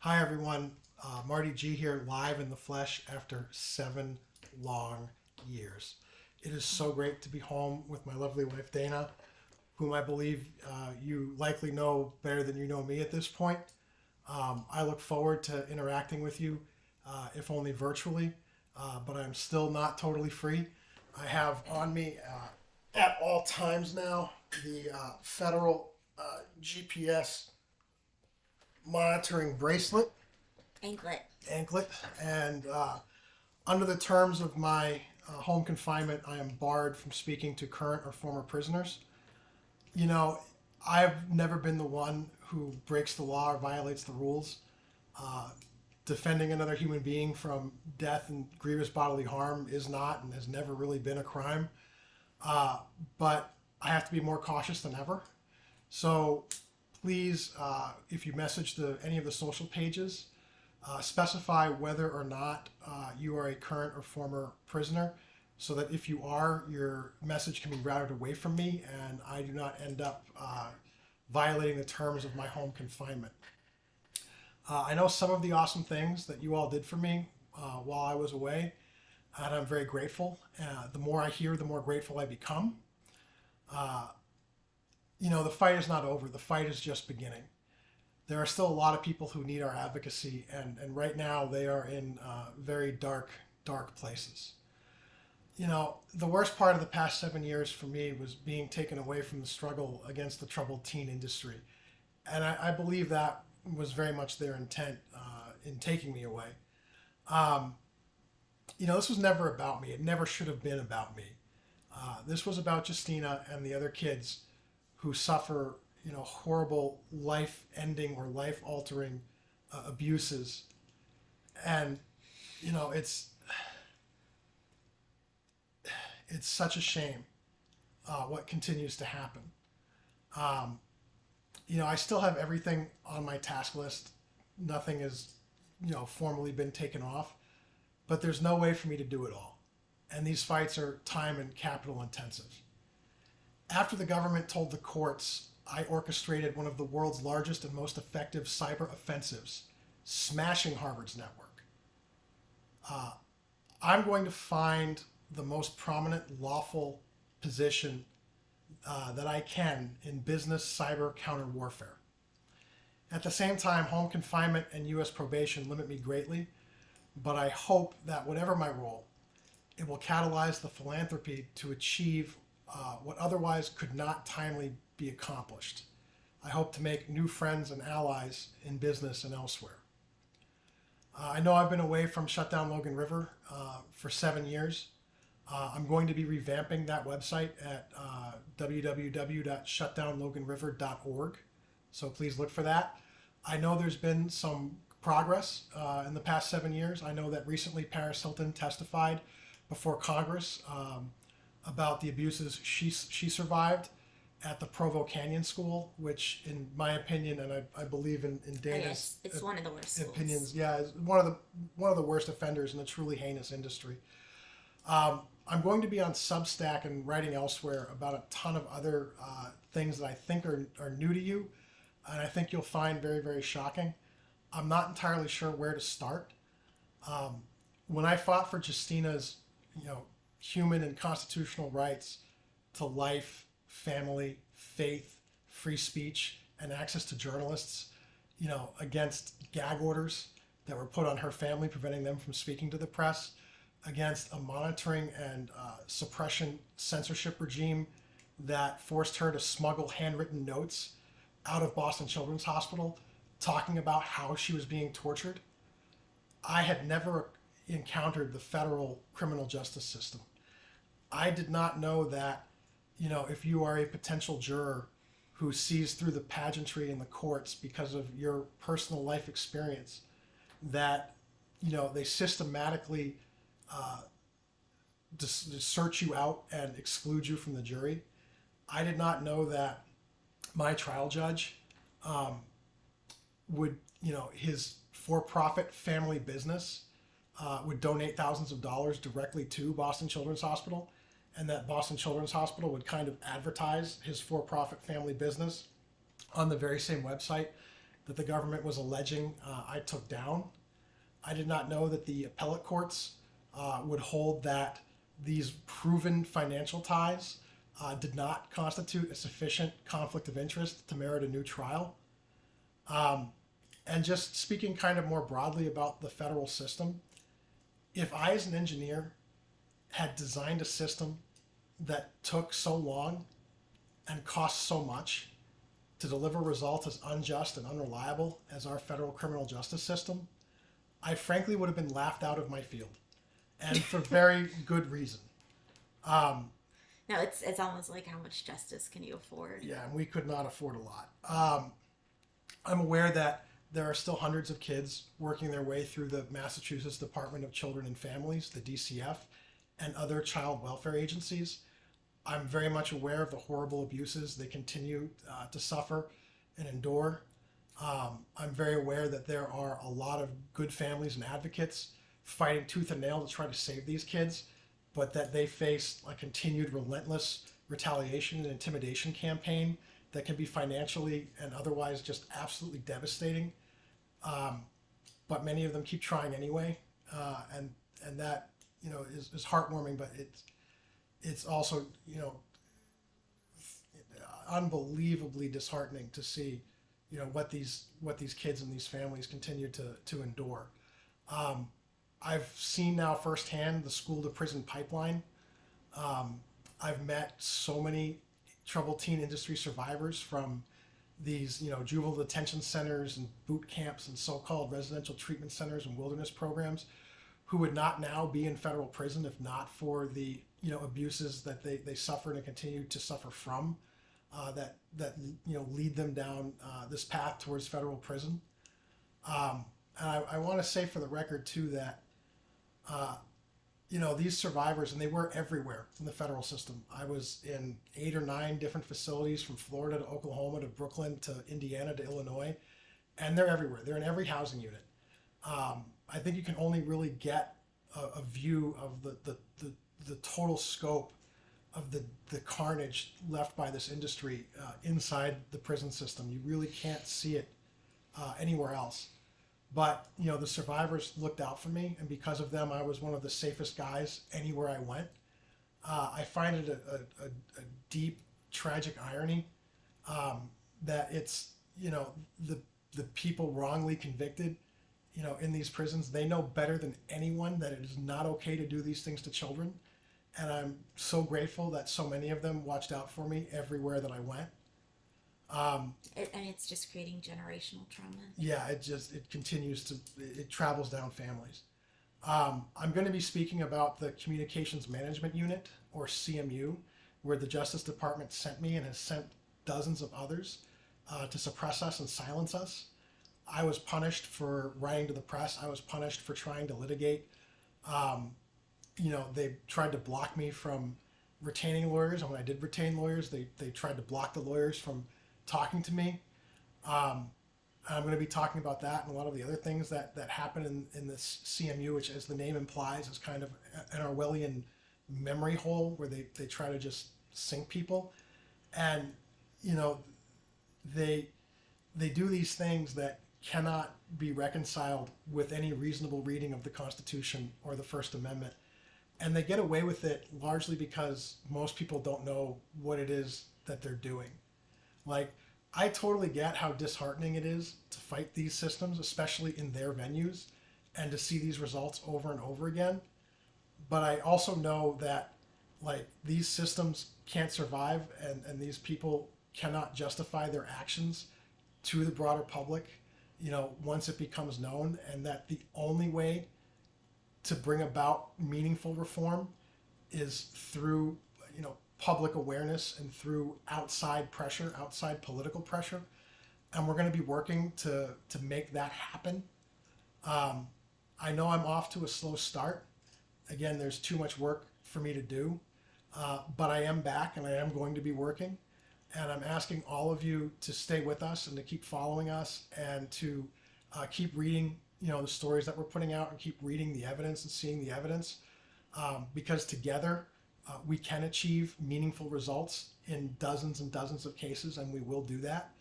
Hi everyone, Marty G here, live in the flesh after 7 long years. It is so great to be home with my lovely wife Dana, whom I believe you likely know better than you know me at this point. I look forward to interacting with you, if only virtually, but I'm still not totally free. I have on me at all times now the federal GPS monitoring bracelet Anklet. anklet, and under the terms of my home confinement, I am barred from speaking to current or former prisoners. You know, I've never been the one who breaks the law or violates the rules. Defending another human being from death and grievous bodily harm is not and has never really been a crime. But I have to be more cautious than ever. So please, if you message any of the social pages, specify whether or not you are a current or former prisoner, so that if you are, your message can be routed away from me and I do not end up violating the terms of my home confinement. I know some of the awesome things that you all did for me while I was away, and I'm very grateful. The more I hear, the more grateful I become. The fight is not over. The fight is just beginning. There are still a lot of people who need our advocacy, and right now they are in very dark places. The worst part of the past 7 years for me was being taken away from the struggle against the troubled teen industry. And I believe that was very much their intent in taking me away. This was never about me. It never should have been about me. This was about Justina and the other kids who suffer, horrible life-ending or life-altering abuses. And, it's such a shame what continues to happen. I still have everything on my task list. Nothing has, formally been taken off, but there's no way for me to do it all. And these fights are time and capital intensive. After the government told the courts, I orchestrated one of the world's largest and most effective cyber offensives, smashing Harvard's network. I'm going to find the most prominent lawful position that I can in business cyber counter warfare. At the same time, home confinement and U.S. probation limit me greatly, but I hope that whatever my role, it will catalyze the philanthropy to achieve what otherwise could not timely be accomplished. I hope to make new friends and allies in business and elsewhere. I know I've been away from Shutdown Logan River for 7 years. I'm going to be revamping that website at www.shutdownloganriver.org, so please look for that. I know there's been some progress in the past 7 years. I know that recently Paris Hilton testified before Congress about the abuses she survived at the Provo Canyon School, which, in my opinion, and I believe in Dana's Yes, it's one of the worst opinions, schools. yeah, is one of the worst offenders in a truly heinous industry. I'm going to be on Substack and writing elsewhere about a ton of other things that I think are new to you, and I think you'll find very, very shocking. I'm not entirely sure where to start. When I fought for Justina's, human and constitutional rights to life, family, faith, free speech, and access to journalists, against gag orders that were put on her family, preventing them from speaking to the press, against a monitoring and suppression censorship regime that forced her to smuggle handwritten notes out of Boston Children's Hospital talking about how she was being tortured. I had never encountered the federal criminal justice system. I did not know that, if you are a potential juror who sees through the pageantry in the courts because of your personal life experience, that, they systematically search you out and exclude you from the jury. I did not know that my trial judge would, his for-profit family business would donate thousands of dollars directly to Boston Children's Hospital, and that Boston Children's Hospital would kind of advertise his for-profit family business on the very same website that the government was alleging I took down. I did not know that the appellate courts would hold that these proven financial ties did not constitute a sufficient conflict of interest to merit a new trial. And just speaking kind of more broadly about the federal system, if I, as an engineer, had designed a system that took so long and cost so much to deliver results as unjust and unreliable as our federal criminal justice system, I frankly would have been laughed out of my field, and for very good reason. No, it's almost like how much justice can you afford? Yeah, and we could not afford a lot. I'm aware that there are still hundreds of kids working their way through the Massachusetts Department of Children and Families, the DCF, and other child welfare agencies. I'm very much aware of the horrible abuses they continue to suffer and endure. I'm very aware that there are a lot of good families and advocates fighting tooth and nail to try to save these kids, but that they face a continued relentless retaliation and intimidation campaign that can be financially and otherwise just absolutely devastating. But many of them keep trying anyway, and that is heartwarming, but it's also unbelievably disheartening to see what these kids and these families continue to endure. I've seen now firsthand the school to prison pipeline. I've met so many troubled teen industry survivors from these juvenile detention centers and boot camps and so-called residential treatment centers and wilderness programs who would not now be in federal prison if not for the abuses that they suffered and continue to suffer from that lead them down this path towards federal prison. And I want to say for the record too that these survivors, and they were everywhere in the federal system. I was in 8 or 9 different facilities from Florida to Oklahoma to Brooklyn to Indiana to Illinois, and they're everywhere. They're in every housing unit. I think you can only really get a view of the total scope of the carnage left by this industry inside the prison system. You really can't see it anywhere else. But the survivors looked out for me, and because of them, I was one of the safest guys anywhere I went. I find it a deep, tragic irony that it's the people wrongly convicted, in these prisons. They know better than anyone that it is not okay to do these things to children, and I'm so grateful that so many of them watched out for me everywhere that I went. And it's just creating generational trauma. Yeah, it continues to, it travels down families. I'm going to be speaking about the Communications Management Unit, or CMU, where the Justice Department sent me and has sent dozens of others to suppress us and silence us. I was punished for writing to the press. I was punished for trying to litigate. They tried to block me from retaining lawyers, and when I did retain lawyers, they tried to block the lawyers from talking to me. I'm going to be talking about that and a lot of the other things that happen in this CMU, which, as the name implies, is kind of an Orwellian memory hole where they try to just sink people. And they do these things that cannot be reconciled with any reasonable reading of the Constitution or the First Amendment. And they get away with it largely because most people don't know what it is that they're doing. I totally get how disheartening it is to fight these systems, especially in their venues, and to see these results over and over again. But I also know that these systems can't survive, and these people cannot justify their actions to the broader public, once it becomes known, and that the only way to bring about meaningful reform is through, public awareness and through outside pressure, outside political pressure. And we're going to be working to make that happen. I know I'm off to a slow start. Again, there's too much work for me to do, but I am back and I am going to be working. And I'm asking all of you to stay with us and to keep following us and to keep reading, the stories that we're putting out, and keep reading the evidence and seeing the evidence, because together we can achieve meaningful results in dozens and dozens of cases, and we will do that.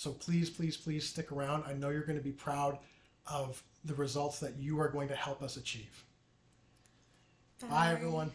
So please, please, please stick around. I know you're going to be proud of the results that you are going to help us achieve. Bye everyone.